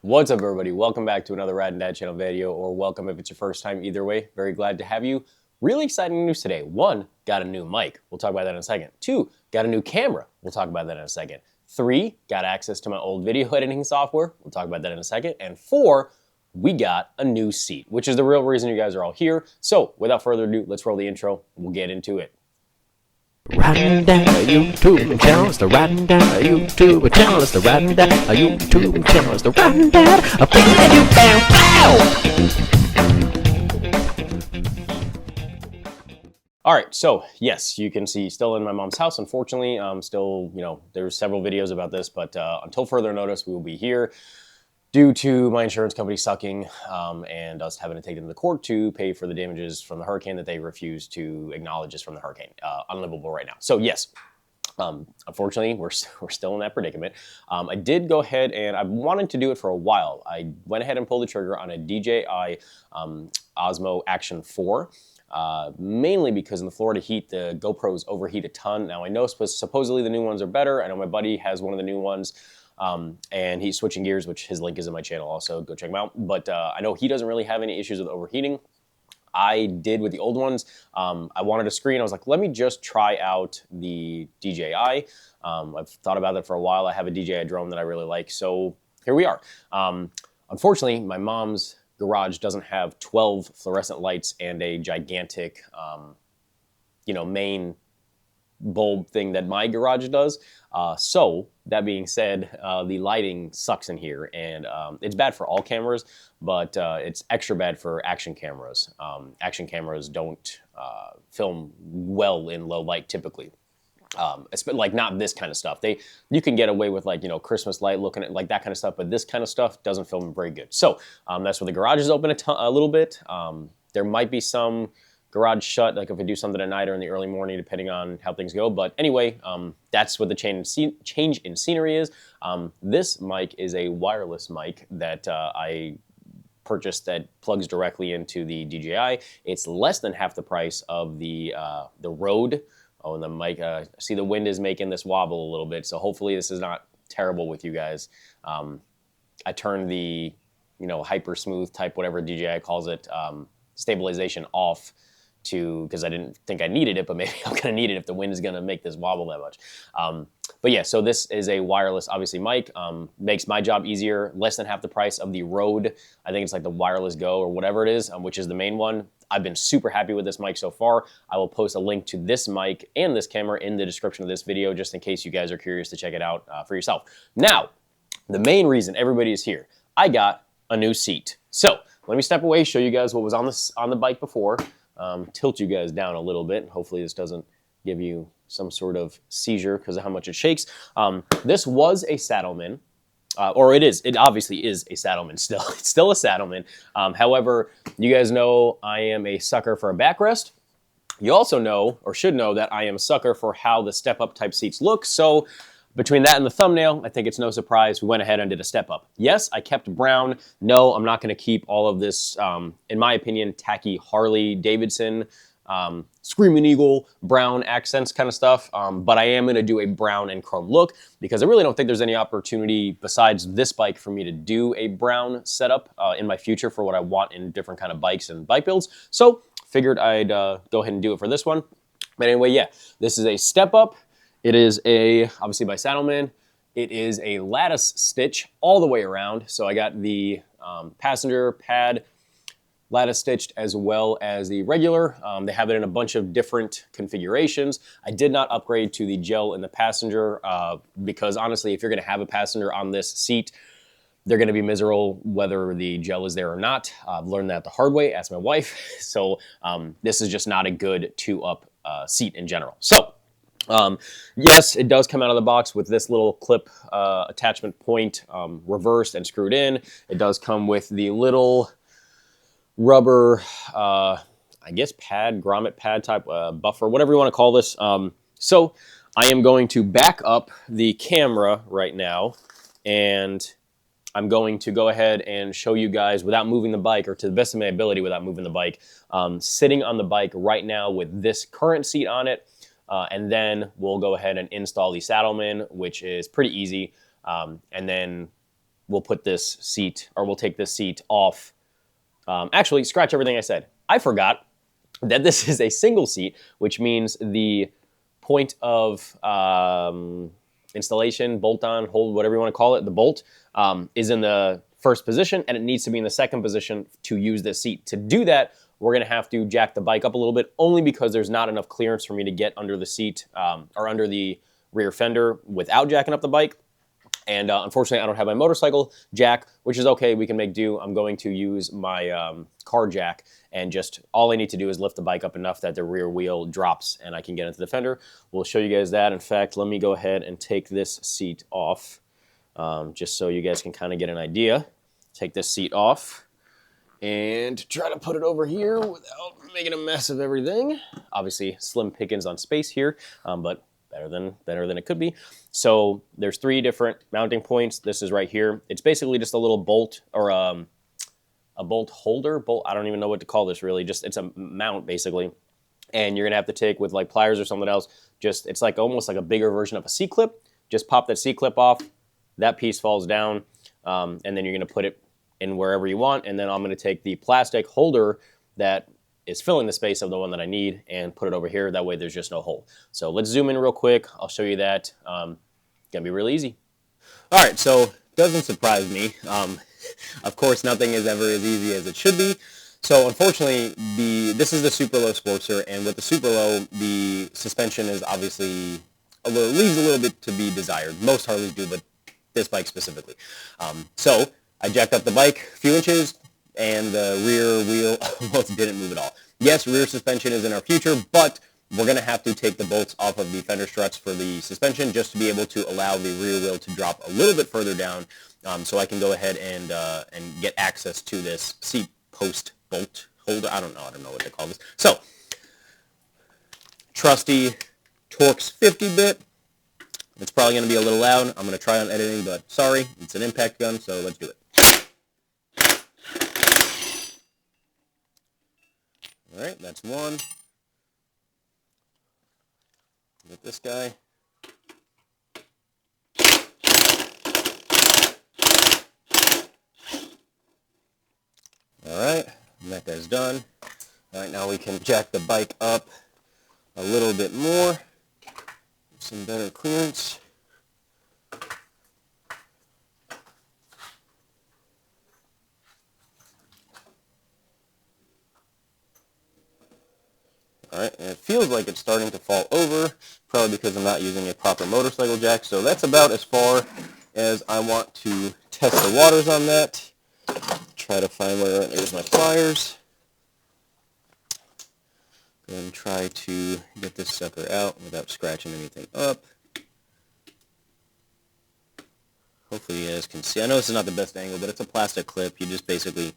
What's up, everybody? Welcome back to another Rad and Dad channel video, or welcome if it's your first time. Either way, very glad to have you. Really exciting news today. One, got a new mic. We'll talk about that in a second. Two, got a new camera. We'll talk about that in a second. Three, got access to my old video editing software. We'll talk about that in a second. And four, we got a new seat, which is the real reason you guys are all here. So without further ado, let's roll the intro and we'll get into it. Riding down a YouTube channel, it's the riding down a YouTube channel, it's the riding down a YouTube channel, it's the riding down a thing that you found. All right, so yes, you can see still in my mom's house. Unfortunately, still, there's several videos about this, but until further notice, we will be here due to my insurance company sucking and us having to take them to the court to pay for the damages from the hurricane that they refused to acknowledge is from the hurricane. Unlivable right now. So yes, unfortunately, we're still in that predicament. I did go ahead and I wanted to do it for a while. I went ahead and pulled the trigger on a DJI Osmo Action 4. Mainly because in the Florida heat, the GoPros overheat a ton. Now I know supposedly the new ones are better. I know my buddy has one of the new ones. And he's switching gears, which his link is in my channel also. Go check him out. But I know he doesn't really have any issues with overheating. I did with the old ones. I wanted a screen. I was like, let me just try out the DJI. I've thought about that for a while. I have a DJI drone that I really like. So here we are. Unfortunately, my mom's garage doesn't have 12 fluorescent lights and a gigantic, main bulb thing that my garage does. So that being said, the lighting sucks in here, and it's bad for all cameras, but it's extra bad for action cameras. Action cameras don't film well in low light typically. It's like not this kind of stuff. You can get away with Christmas light looking at like that kind of stuff, but this kind of stuff doesn't film very good. So that's where the garage is open a little bit. There might be some garage shut, like if I do something at night or in the early morning, depending on how things go. But anyway, that's what the change in scenery is. This mic is a wireless mic that I purchased that plugs directly into the DJI. It's less than half the price of the Rode. Oh, and the mic, see the wind is making this wobble a little bit, so hopefully this is not terrible with you guys. I turned the, hyper smooth type, whatever DJI calls it, stabilization off because I didn't think I needed it, but maybe I'm gonna need it if the wind is gonna make this wobble that much. But yeah, so this is a wireless, obviously, mic. Makes my job easier, less than half the price of the Rode. I think it's like the Wireless Go or whatever it is, which is the main one. I've been super happy with this mic so far. I will post a link to this mic and this camera in the description of this video, just in case you guys are curious to check it out for yourself. Now, the main reason everybody is here, I got a new seat. So let me step away, show you guys what was on the bike before. Tilt you guys down a little bit. Hopefully this doesn't give you some sort of seizure because of how much it shakes. This was a Saddlemen, or it obviously is a Saddlemen still. It's still a Saddlemen. However, you guys know I am a sucker for a backrest. You also know, or should know, that I am a sucker for how the step-up type seats look. So between that and the thumbnail, I think it's no surprise we went ahead and did a step up. Yes, I kept brown. No, I'm not going to keep all of this, in my opinion, tacky Harley, Davidson, Screaming Eagle, brown accents kind of stuff. But I am going to do a brown and chrome look because I really don't think there's any opportunity besides this bike for me to do a brown setup in my future for what I want in different kind of bikes and bike builds. So figured I'd go ahead and do it for this one. But anyway, yeah, this is a step up. It is obviously by Saddlemen. It is a lattice stitch all the way around. So I got the passenger pad lattice stitched as well as the regular. They have it in a bunch of different configurations. I did not upgrade to the gel in the passenger because honestly, if you're gonna have a passenger on this seat, they're gonna be miserable whether the gel is there or not. I've learned that the hard way, ask my wife. So this is just not a good two-up seat in general. So yes, it does come out of the box with this little clip attachment point reversed and screwed in. It does come with the little rubber, I guess grommet pad type buffer, whatever you want to call this. So I am going to back up the camera right now, and I'm going to go ahead and show you guys without moving the bike, or to the best of my ability without moving the bike, sitting on the bike right now with this current seat on it. And then we'll go ahead and install the Saddlemen, which is pretty easy. And then we'll put this seat, or we'll take this seat off. Actually, scratch everything I said. I forgot that this is a single seat, which means the point of installation, bolt on, hold, whatever you want to call it, the bolt, is in the first position, and it needs to be in the second position to use this seat. To do that, we're going to have to jack the bike up a little bit, only because there's not enough clearance for me to get under the seat or under the rear fender without jacking up the bike. And unfortunately, I don't have my motorcycle jack, which is okay. We can make do. I'm going to use my car jack, and just all I need to do is lift the bike up enough that the rear wheel drops and I can get into the fender. We'll show you guys that. In fact, let me go ahead and take this seat off just so you guys can kind of get an idea. Take this seat off and try to put it over here without making a mess of everything. Obviously, slim pickings on space here, but better than it could be. So there's 3 different mounting points. This is right here. It's basically just a little bolt, or a bolt holder. I don't even know what to call this really. Just, it's a mount basically. And you're gonna have to take with like pliers or something else. It's like almost like a bigger version of a C-clip. Just pop that C-clip off. That piece falls down, and then you're gonna put it in wherever you want. And then I'm gonna take the plastic holder that is filling the space of the one that I need and put it over here. That way there's just no hole. So let's zoom in real quick. I'll show you that. Gonna be really easy. All right, so doesn't surprise me. Of course, nothing is ever as easy as it should be. So unfortunately, this is the Superlow Sportster, and with the Superlow, the suspension is obviously leaves a little bit to be desired. Most Harleys do, but this bike specifically. So I jacked up the bike a few inches, and the rear wheel almost didn't move at all. Yes, rear suspension is in our future, but we're going to have to take the bolts off of the fender struts for the suspension just to be able to allow the rear wheel to drop a little bit further down, so I can go ahead and get access to this seat post bolt holder. I don't know what they call this. So, trusty Torx 50-bit. It's probably going to be a little loud. I'm going to try on editing, but sorry, it's an impact gun, so let's do it. All right, that's one. Get this guy. All right, that guy's done. All right, now we can jack the bike up a little bit more. Some better clearance. All right, and it feels like it's starting to fall over, probably because I'm not using a proper motorcycle jack. So that's about as far as I want to test the waters on that. Try to find there's my pliers. Go ahead and try to get this sucker out without scratching anything up. Hopefully you guys can see. I know this is not the best angle, but it's a plastic clip. You just basically,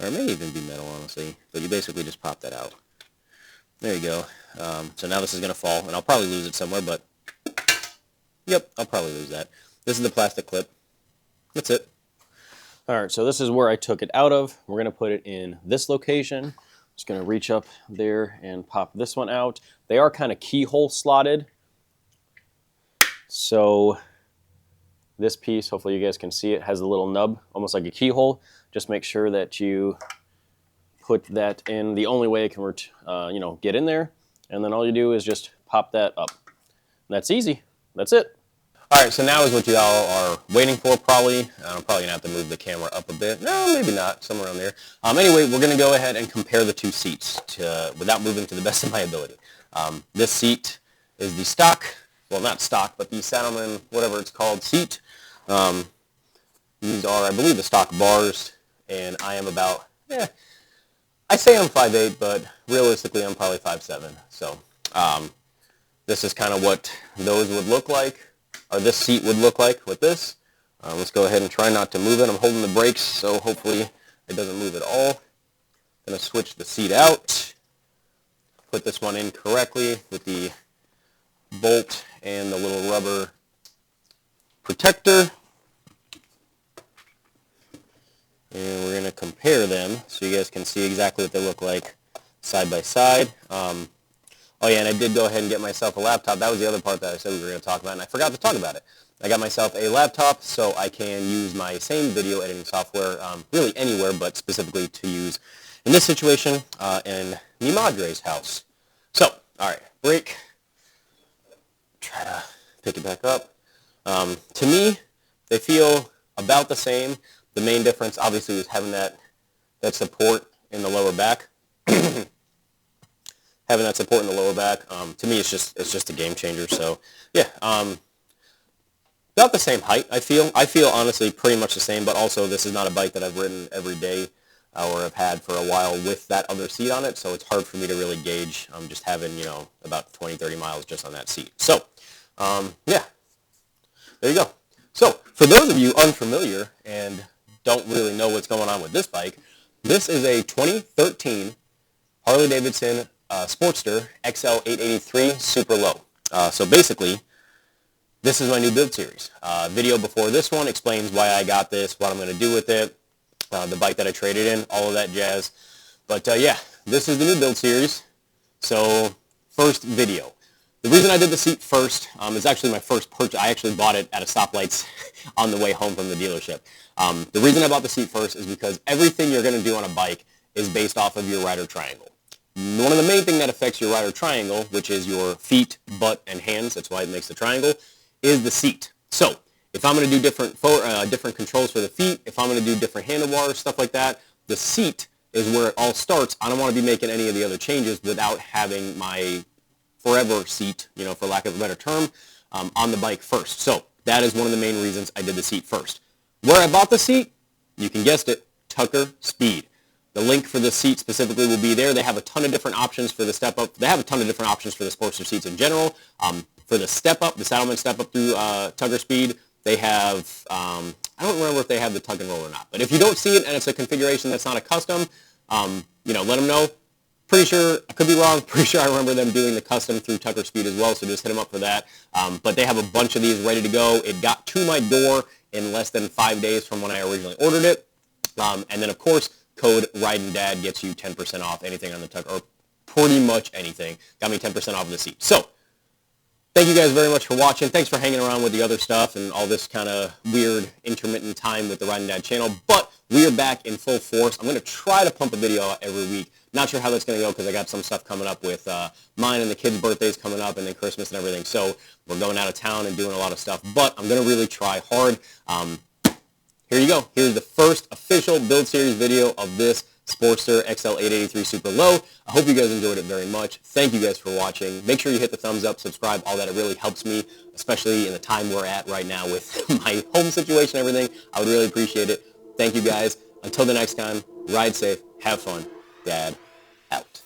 or it may even be metal, honestly, but you basically just pop that out. There you go. So now this is going to fall, and I'll probably lose it somewhere, but yep, I'll probably lose that. This is the plastic clip. That's it. All right, so this is where I took it out of. We're going to put it in this location. Just going to reach up there and pop this one out. They are kind of keyhole slotted. So this piece, hopefully you guys can see it, has a little nub, almost like a keyhole. Just make sure that you put that in the only way it can get in there, and then all you do is just pop that up. That's easy. That's it. All right, so now is what you all are waiting for, probably. I'm probably gonna have to move the camera up a bit. No, maybe not, somewhere around there. Anyway, we're gonna go ahead and compare the 2 seats without moving to the best of my ability. This seat is the stock, well, not stock, but the Saddlemen, whatever it's called, seat. These are, I believe, the stock bars, and I am about, I say I'm 5'8", but realistically I'm probably 5'7". So this is kind of what those would look like, or this seat would look like with this. Let's go ahead and try not to move it. I'm holding the brakes, so hopefully it doesn't move at all. I'm going to switch the seat out, put this one in correctly with the bolt and the little rubber protector. And we're going to compare them so you guys can see exactly what they look like side by side. Oh yeah, and I did go ahead and get myself a laptop. That was the other part that I said we were going to talk about, and I forgot to talk about it. I got myself a laptop so I can use my same video editing software really anywhere, but specifically to use in this situation in mi madre's house. So, all right, break. Try to pick it back up. To me, they feel about the same. The main difference, obviously, is having that support in the lower back. Having that support in the lower back, to me, it's just a game changer. So, yeah, about the same height. I feel honestly pretty much the same. But also, this is not a bike that I've ridden every day or have had for a while with that other seat on it. So it's hard for me to really gauge. Just having about 20-30 miles just on that seat. So, yeah, there you go. So, for those of you unfamiliar and don't really know what's going on with this bike, this is a 2013 Harley Davidson Sportster XL 883 Superlow. So basically, this is my new build series. Video before this one explains why I got this, what I'm going to do with it, the bike that I traded in, all of that jazz. But yeah, this is the new build series. So first video. The reason I did the seat first is actually my first purchase. I actually bought it at a stoplights on the way home from the dealership. The reason I bought the seat first is because everything you're going to do on a bike is based off of your rider triangle. One of the main things that affects your rider triangle, which is your feet, butt, and hands, that's why it makes the triangle, is the seat. So if I'm going to do different controls for the feet, if I'm going to do different handlebars, stuff like that, the seat is where it all starts. I don't want to be making any of the other changes without having my forever seat, for lack of a better term, on the bike first. So that is one of the main reasons I did the seat first. Where I bought the seat, you can guess it, Tucker Speed. The link for the seat specifically will be there. They have a ton of different options for the Step Up. They have a ton of different options for the Sportster seats in general. For the Step Up, the Saddlemen Step Up through Tucker Speed, they have, I don't remember if they have the tug and roll or not. But if you don't see it and it's a configuration that's not a custom, let them know. Pretty sure, I could be wrong, pretty sure I remember them doing the custom through Tucker Speed as well, so just hit them up for that. But they have a bunch of these ready to go. It got to my door in less than 5 days from when I originally ordered it. And then, of course, code RIDINGDAD gets you 10% off anything on the Tucker, or pretty much anything. Got me 10% off the seat. So, thank you guys very much for watching. Thanks for hanging around with the other stuff and all this kind of weird intermittent time with the Riding Dad channel. But we are back in full force. I'm going to try to pump a video out every week. Not sure how that's going to go because I got some stuff coming up with mine and the kids' birthdays coming up and then Christmas and everything. So we're going out of town and doing a lot of stuff. But I'm going to really try hard. Here you go. Here's the first official build series video of this Sportster XL 883 Superlow. I hope you guys enjoyed it very much. Thank you guys for watching. Make sure you hit the thumbs up, subscribe, all that. It really helps me, especially in the time we're at right now with my home situation and everything. I would really appreciate it. Thank you guys. Until the next time, ride safe, have fun. Dad out.